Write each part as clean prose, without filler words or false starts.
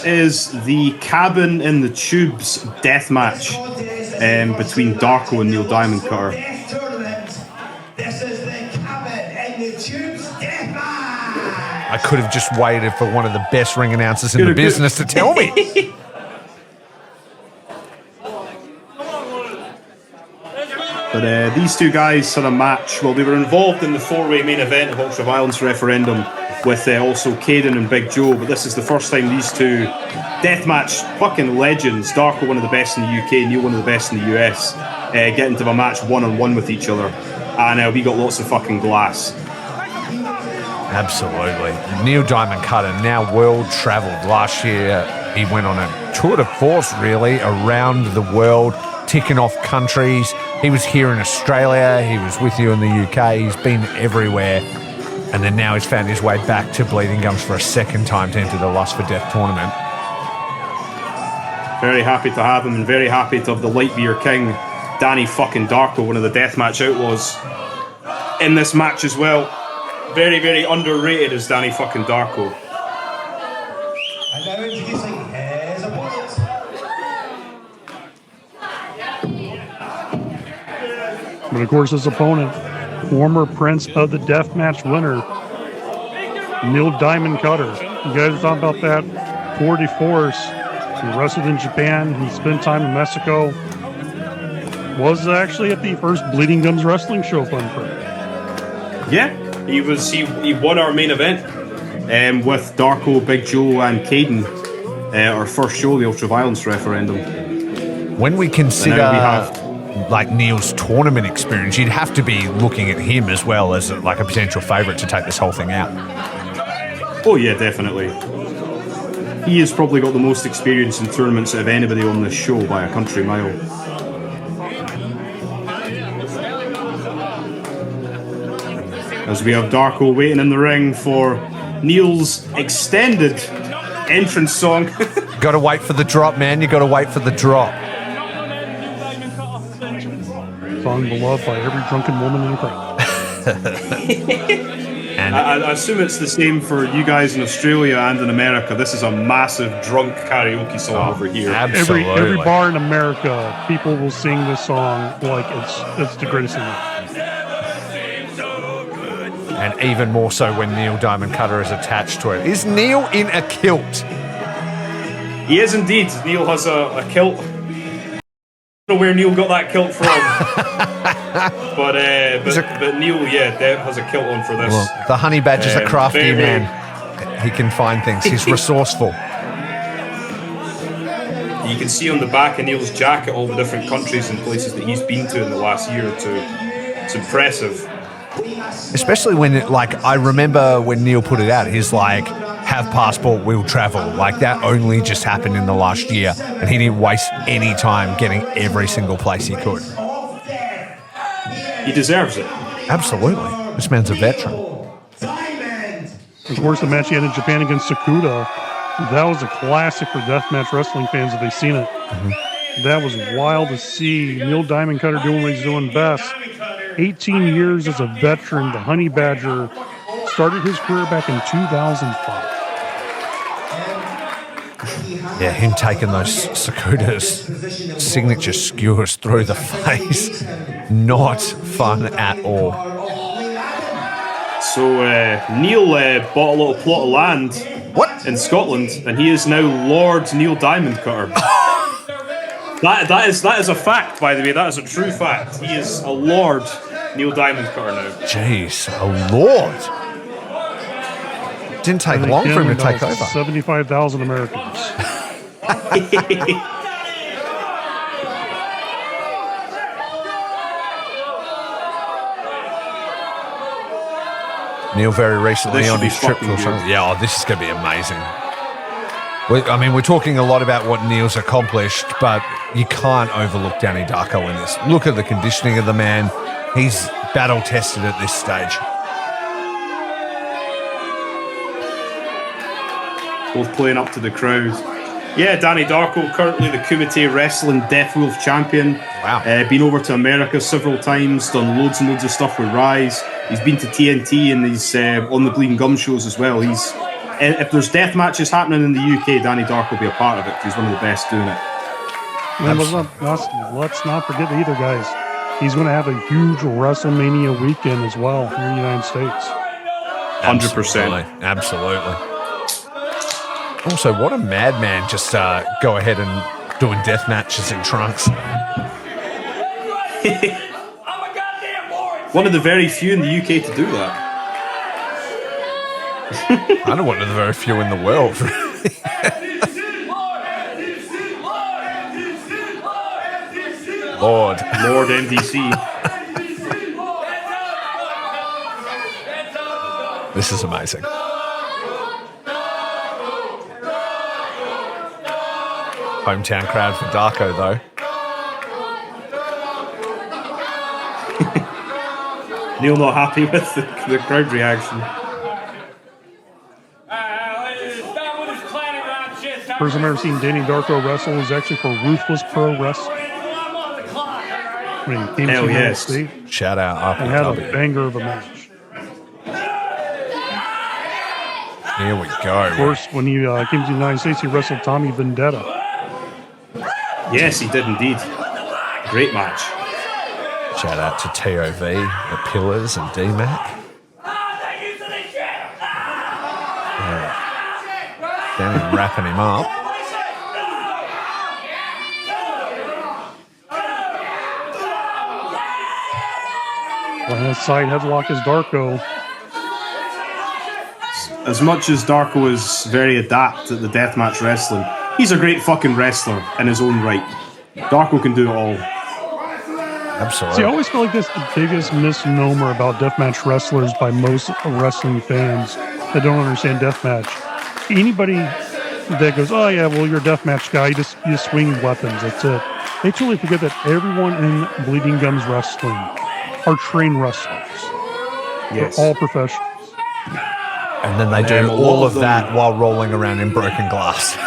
this is the Cabin in the Tubes death match between Darko and Neil Diamond Cutter. This is the Cabin in the Tubes death match. I could have just waited for one of the best ring announcers in the business to tell me. But these two guys had a match. Well, they were involved in the four-way main event of Ultra Violence Referendum with also Caden and Big Joe. But this is the first time these two deathmatch fucking legends, Darko one of the best in the UK, Neil one of the best in the US, get into a match one-on-one with each other. And we got lots of fucking glass. Absolutely. Neil Diamond Cutter, now world-travelled. Last year, he went on a tour de force, really, around the world, ticking off countries. He was here in Australia. He was with you in the UK. He's been everywhere. And then now he's found his way back to Bleeding Gums for a second time to enter the Lust for Death tournament. Very happy to have him, and very happy to have the Light Beer King, Danny fucking Darko, one of the Deathmatch Outlaws, in this match as well. Very, very underrated as Danny fucking Darko. And now introducing his opponent. But of course, his opponent, former Prince of the Deathmatch winner, Neil Diamond Cutter. You guys are talking about that tour de force. He wrestled in Japan. He spent time in Mexico. Was actually at the first Bleeding Gums wrestling show, fun fact. Yeah, he won our main event with Darko, Big Joe, and Caden. Our first show, the Ultra Violence Referendum. When we consider like Neil's tournament experience, you'd have to be looking at him as well as like a potential favourite to take this whole thing out. Oh yeah, definitely. He has probably got the most experience in tournaments of anybody on this show by a country mile. As we have Darko waiting in the ring for Neil's extended entrance song. Got to wait for the drop, man. You got to wait for the drop. Song beloved by every drunken woman in the crowd. And I assume it's the same for you guys in Australia and in America. This is a massive drunk karaoke song over here. Absolutely. Every bar in America, people will sing this song like it's the greatest thing. And even more so when Neil Diamond Cutter is attached to it. Is Neil in a kilt? He is indeed. Neil has a kilt. I don't know where Neil got that kilt from. but Neil, yeah, Deb has a kilt on for this. Well, the honey badger's a crafty man. He can find things. He's resourceful. You can see on the back of Neil's jacket all the different countries and places that he's been to in the last year or two. It's impressive. Especially when, I remember when Neil put it out, he's like, have passport, we'll travel. Like, that only just happened in the last year, and he didn't waste any time getting every single place he could. He deserves it. Absolutely. This man's a veteran. Of course, the match he had in Japan against Sakuda, that was a classic for deathmatch wrestling fans if they've seen it. Mm-hmm. That was wild to see. Neil Diamond Cutter doing what he's doing best. 18 years as a veteran, the Honey Badger started his career back in 2005. Yeah, him taking those Sakuda's signature skewers through the face. Not fun at all. So Neil bought a little plot of land in Scotland, and he is now Lord Neil Diamond Cutter. That is a fact, by the way. That is a true fact. He is a Lord Neil Diamond Cutter now. Jeez, a Lord. Didn't take long for him to take over. 75,000 Americans. Neil very recently on his trip. Yeah, this is going to be amazing. We're talking a lot about what Neil's accomplished, but you can't overlook Danny Darko in this. Look at the conditioning of the man. He's battle-tested at this stage. Both playing up to the crowd. Yeah, Danny Darko, currently the Kumite Wrestling Death Wolf champion. Wow. Been over to America several times, done loads and loads of stuff with Rise. He's been to TNT and he's on the Bleeding Gum shows as well. He's if there's death matches happening in the UK, Danny Darko will be a part of it. He's one of the best doing it. And let's not forget either, guys. He's going to have a huge WrestleMania weekend as well here in the United States. 100%. Absolutely. Also, what a madman just go ahead and doing death matches in trunks. One of the very few in the UK to do that. I know one of the very few in the world. Lord MDC. This is amazing. Hometown crowd for Darko, though. Neil not happy with the crowd reaction. First I've ever seen Danny Darko wrestle was actually for Ruthless Pro Wrestling. When he came Hell to the United yes. States Shout out and had a RPW. banger of a match. Here we go. Of course, when he came to the United States, he wrestled Tommy Vendetta. Yes, he did indeed. Great match. Shout out to TOV, the Pillars, and DMAC. Danny wrapping him up. On his side headlock is Darko. As much as Darko is very adept at the deathmatch wrestling, he's a great fucking wrestler in his own right. Darko can do it all. Absolutely. See, I always feel like that's the biggest misnomer about deathmatch wrestlers by most wrestling fans that don't understand deathmatch. Anybody that goes, oh yeah, well, you're a deathmatch guy, you just swing weapons, that's it. They totally forget that everyone in Bleeding Gums Wrestling are trained wrestlers. Yes. They're all professionals. And then they do all of that while rolling around in broken glass.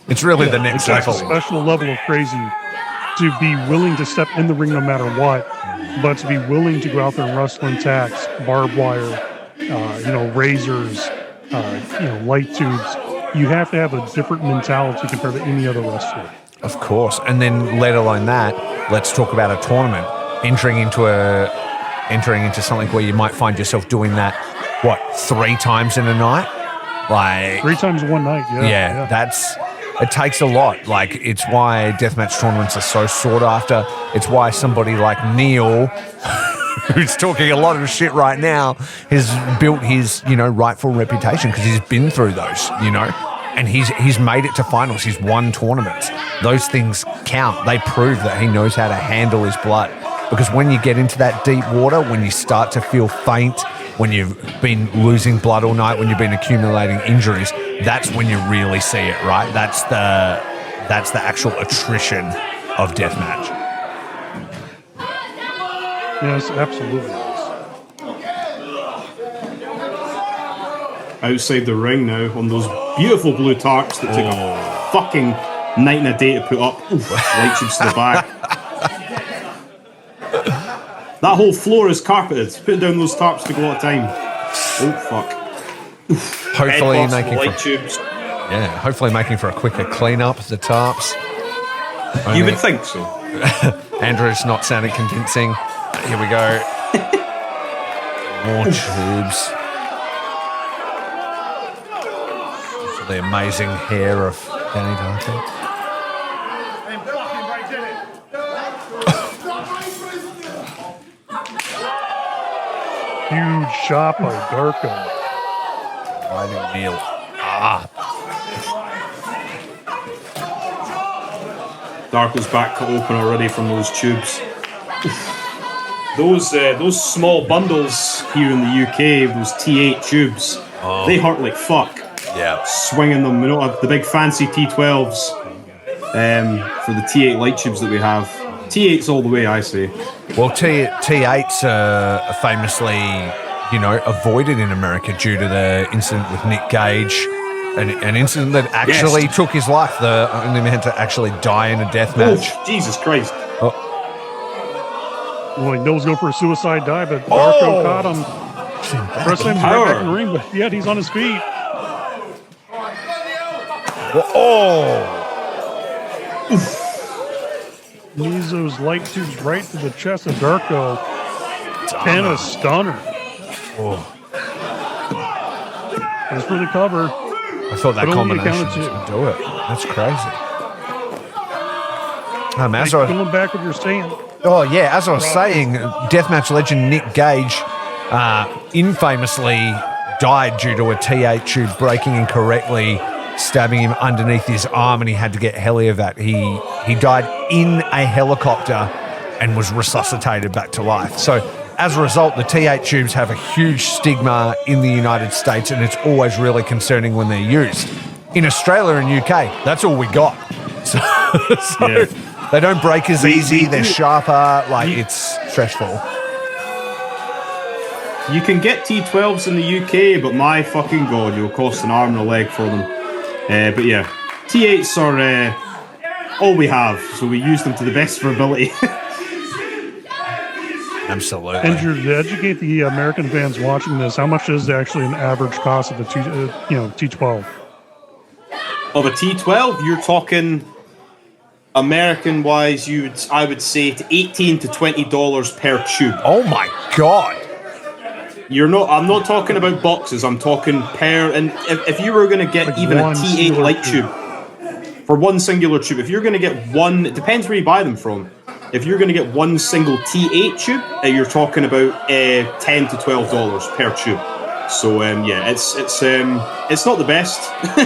It's really the next It's a level. special level of crazy to be willing to step in the ring no matter what, but to be willing to go out there and wrestle in tacks, barbed wire, razors, light tubes. You have to have a different mentality compared to any other wrestler. Of course. And then let alone that, let's talk about a tournament. Entering into something where you might find yourself doing that, 3 times in a night? 3 times in one night, yeah. It takes a lot. Like, it's why deathmatch tournaments are so sought after. It's why somebody like Neil, who's talking a lot of shit right now, has built his, rightful reputation because he's been through those, and he's made it to finals. He's won tournaments. Those things count. They prove that he knows how to handle his blood. Because when you get into that deep water, when you start to feel faint, when you've been losing blood all night, when you've been accumulating injuries, that's when you really see it, right? That's the actual attrition of deathmatch. Yes, absolutely. Outside the ring now on those beautiful blue tarps that took a fucking night and a day to put up. Oof, light tubes to the back. That whole floor is carpeted. Put down those tarps took a lot of time. Oh fuck. Hopefully Headbutts, making light for, tubes. hopefully making for a quicker clean-up of the tarps. You would think so. Andrew's not sounding convincing. Here we go. More tubes. The amazing hair of Danny Darko. Huge shot by Darko. Riding Neil. Darko's back cut open already from those tubes. Those small bundles here in the UK, those T8 tubes, they hurt like fuck. Yeah. Swinging them, the big fancy T12s for the T8 light tubes that we have. T8's all the way, I say. Well, T8s are famously, avoided in America due to the incident with Nick Gage, an incident that actually took his life. The only man to actually die in a death match. Oh, Jesus Christ. Well, he knows go for a suicide dive, but Darko caught him. Press him right back in the ring, but yet he's on his feet. Oh. Knees those light tubes right to the chest of Darko. And a stunner. Oh. Goes for the cover. I thought that But only combination accounted would to- do it. That's crazy. Like, going back with your stand. Oh, yeah, as I was saying, deathmatch legend Nick Gage infamously died due to a T8 tube breaking incorrectly, stabbing him underneath his arm, and he had to get heli-evac. He died in a helicopter and was resuscitated back to life. So as a result, the T8 tubes have a huge stigma in the United States, and it's always really concerning when they're used. In Australia and UK, that's all we got. So, Yeah. they don't break as easy, they're sharper, like it's stressful. You can get T12s in the UK, but my fucking god, you'll cost an arm and a leg for them. But yeah, T8s are all we have, so we use them to the best of our ability. Absolutely. Andrew, to educate the American fans watching this, how much is actually an average cost of a T12? Of a T12, you're talking American-wise, I would say to $18 to $20 per tube. Oh my god. I'm not talking about boxes. I'm talking per. And if you were going to get Like even a one T8 singular light tube for one singular tube, if you're going to get one, it depends where you buy them from. If you're going to get one single T8 tube, you're talking about $10 to $12 per tube. So yeah, it's not the best.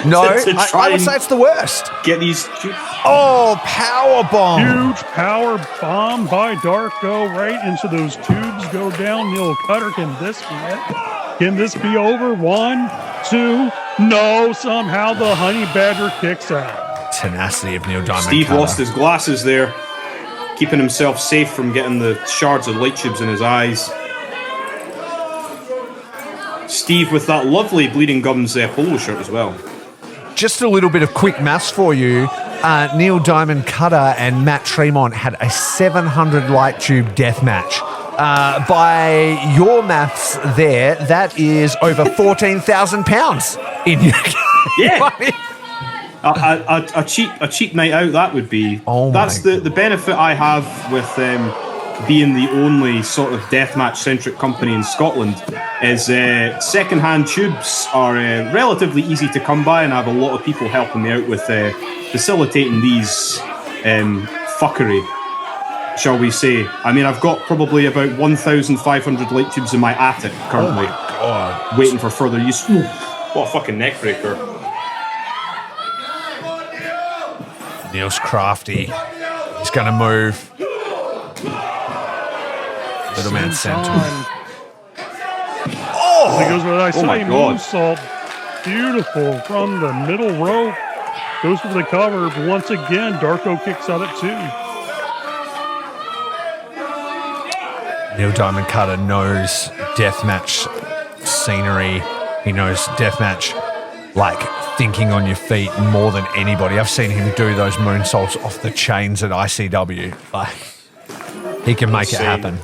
No, to try I would and say it's the worst. get these tubes. Oh, power bomb. Huge power bomb by Darko right into those tubes. Go down. Neil Cutter. Can this be it? Can this be over? 1, 2. No, somehow the Honey Badger kicks out. Tenacity of Neil Diamond Steve Cutter. lost his glasses there, keeping himself safe from getting the shards of light tubes in his eyes. Steve with that lovely Bleeding Gums polo shirt as well. Just a little bit of quick maths for you. Neil Diamond Cutter and Matt Tremont had a 700 light tube death match. By your maths there, that is over £14,000 in UK. Yeah. A cheap night out that would be. Oh my That's the benefit I have with being the only sort of deathmatch centric company in Scotland is second-hand tubes are relatively easy to come by, and I have a lot of people helping me out with facilitating these fuckery, shall we say. I mean, I've got probably about 1,500 light tubes in my attic currently, God. waiting for further use. Ooh, what a fucking neck breaker. Neil's crafty. He's going to move. Little man center. Oh! He goes with I saw my him God. moonsault. Beautiful from the middle rope. Goes for the cover. But once again, Darko kicks out at 2. Neil Diamond Cutter knows deathmatch scenery. He knows deathmatch, like thinking on your feet more than anybody. I've seen him do those moonsaults off the chains at ICW. Like, he can make it happen.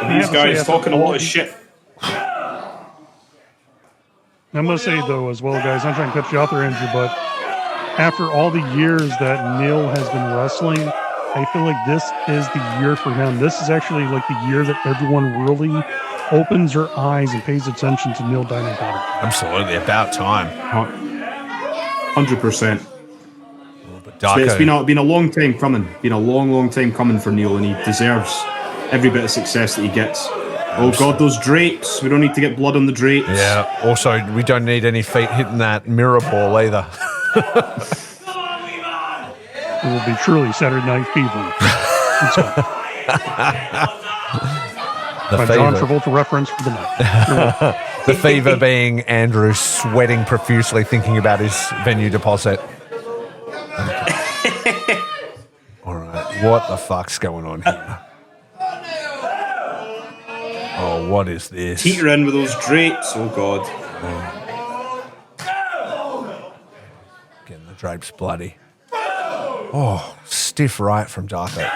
These guys talking a lot of shit. I'm going to say, though, as well, guys, I'm trying to cut you out there, Andrew, but after all the years that Neil has been wrestling, I feel like this is the year for him. This is actually like the year that everyone really opens their eyes and pays attention to Neil Diamond Cutter. Absolutely. About time. 100%. Darko. It's been a long time coming. Been a long time coming for Neil, and he deserves every bit of success that he gets. Oh God, those drapes. We don't need to get blood on the drapes. Yeah. Also, we don't need any feet hitting that mirror ball either. It will be truly Saturday Night Fever. The John fever. Travolta reference for the night. The fever being Andrew sweating profusely thinking about his venue deposit. All right. What the fuck's going on here? Oh, what is this? Teetering with those drapes. Oh God. Getting the drapes bloody. Oh, stiff right from Darko.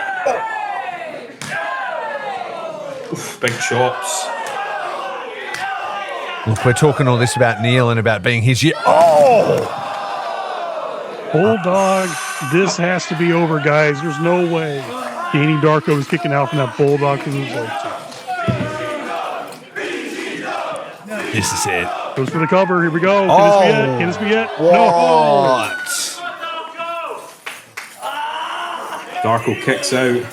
Oof, big chops. Look, we're talking all this about Neil and about being his year. Oh! Bulldog, this has to be over, guys. There's no way Danny Darko is kicking out from that Bulldog to lose leg two. This is it. Goes for the cover. Here we go. Oh. Can this be it? What? Darko kicks out.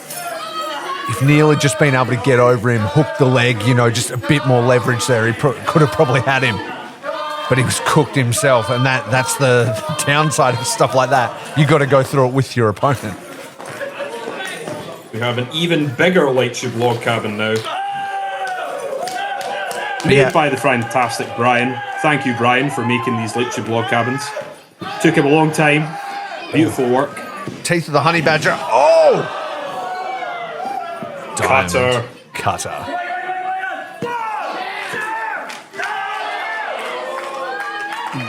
If Neil had just been able to get over him, hook the leg, just a bit more leverage there, he could have probably had him. But he was cooked himself, and that's the downside of stuff like that. You got to go through it with your opponent. We have an even bigger light tube log cabin now. Made Yeah. by the fantastic Brian. Thank you, Brian, for making these light tube log cabins. Took him a long time. Beautiful work. Teeth of the honey badger. Oh! Cutter. Cutter.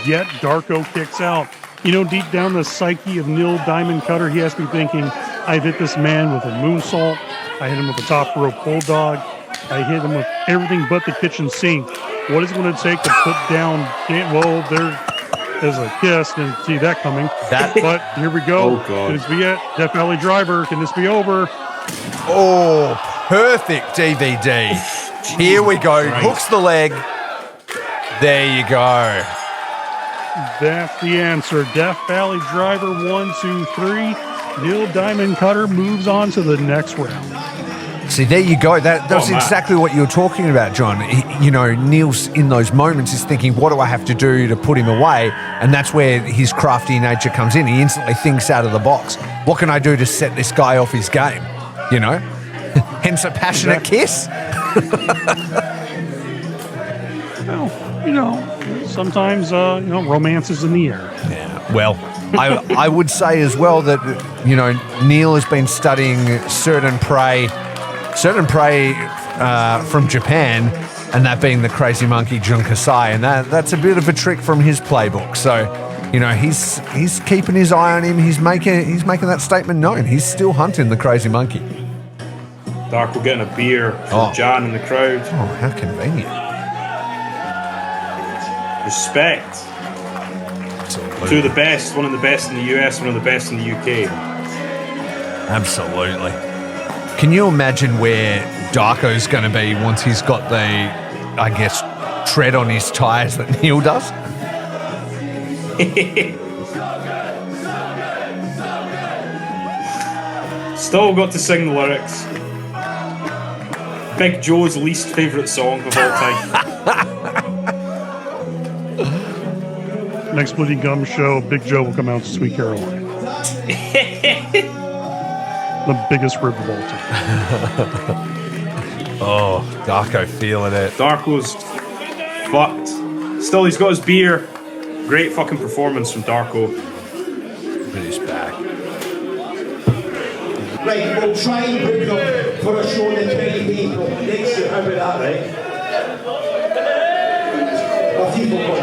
Yet Darko kicks out. Deep down the psyche of Neil Diamond Cutter, he has to be thinking, I've hit this man with a moonsault. I hit him with a top rope bulldog. I hit him with everything but the kitchen sink. What is it going to take to put down? Well, there's a kiss. Didn't see that coming. But here we go. Oh, God. Can this be it? Death Valley Driver. Can this be over? Oh, perfect DVD. Here we go. Christ. Hooks the leg. There you go. That's the answer. Death Valley Driver 1, 2, 3. Neil Diamond Cutter moves on to the next round. See, there you go. That's man. exactly what you were talking about, John. Neil's in those moments is thinking, what do I have to do to put him away? And that's where his crafty nature comes in. He instantly thinks out of the box. What can I do to set this guy off his game? Hence a passionate kiss. Well, sometimes, romance is in the air. Yeah. Well, I would say as well that, Neil has been studying certain prey from Japan, and that being the crazy monkey Jun Kasai, and that's a bit of a trick from his playbook. So, he's keeping his eye on him. He's making that statement known. He's still hunting the crazy monkey. Darko getting a beer from Jan in the crowd. Oh, how convenient. Respect. Two of the best. One of the best in the US, one of the best in the UK. Absolutely. Can you imagine where Darko's going to be once he's got the, tread on his tyres that Neil does? Still got to sing the lyrics. Big Joe's least favourite song of all time. Next Bloody Gum show, Big Joe will come out to Sweet Caroline. The biggest rib of all time. Oh, Darko feeling it. Darko's fucked. Still, he's got his beer. Great fucking performance from Darko. But he's back. Right, we'll try and book them for a show in the 20 people next year. How about that, right?